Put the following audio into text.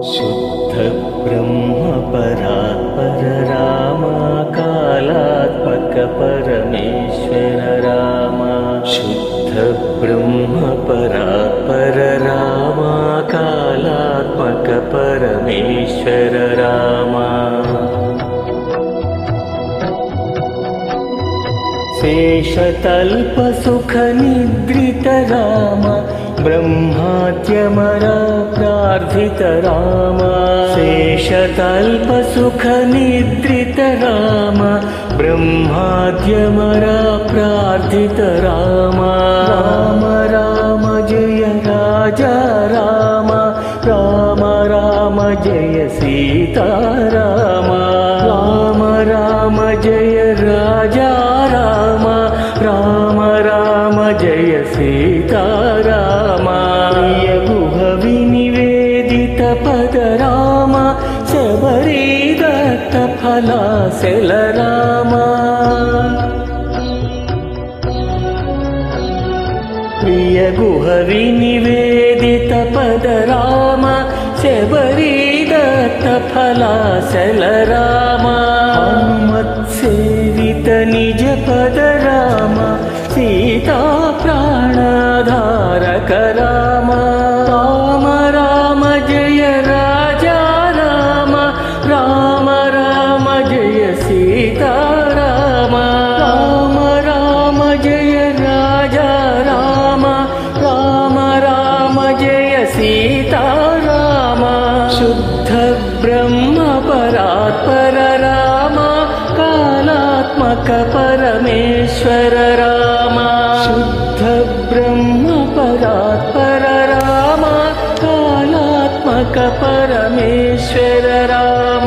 शुद्ध ब्रह्म परात्पर रामा कालात्मक परमेश्वर रामा शुद्ध ब्रह्म परात्पर रामा कालात्मक परमेश्वर रामा शेषतल्प सुख निद्रित राम ब्रह्माद्यमरा प्रार्थित राम शेषतल्प सुख निद्रित राम ब्रह्माद्यमरा प्रार्थित राम राम राम जय राजा राम राम राम जय सीता राम राम राम जय राजा राम राम राम जय सीता राम प्रिय गुह विनिवेदित पद राम शबरी दत्त फलासेल राम प्रिय गुह विनिवेदित पद राम शबरी दत्त फलासेल राम हनुमत्सेवित निज पद राम सीता प्राणधारक राम राम राम जय राजा राम राम राम जय सीता राम राम राम जय राजा राम राम राम जय सीता राम शुद्ध ब्रह्म परात्पर राम कालात्मक परमेश्वर राम शुद्ध ब्रह्म परात्पर राम कालात्मक परमेश्वर राम।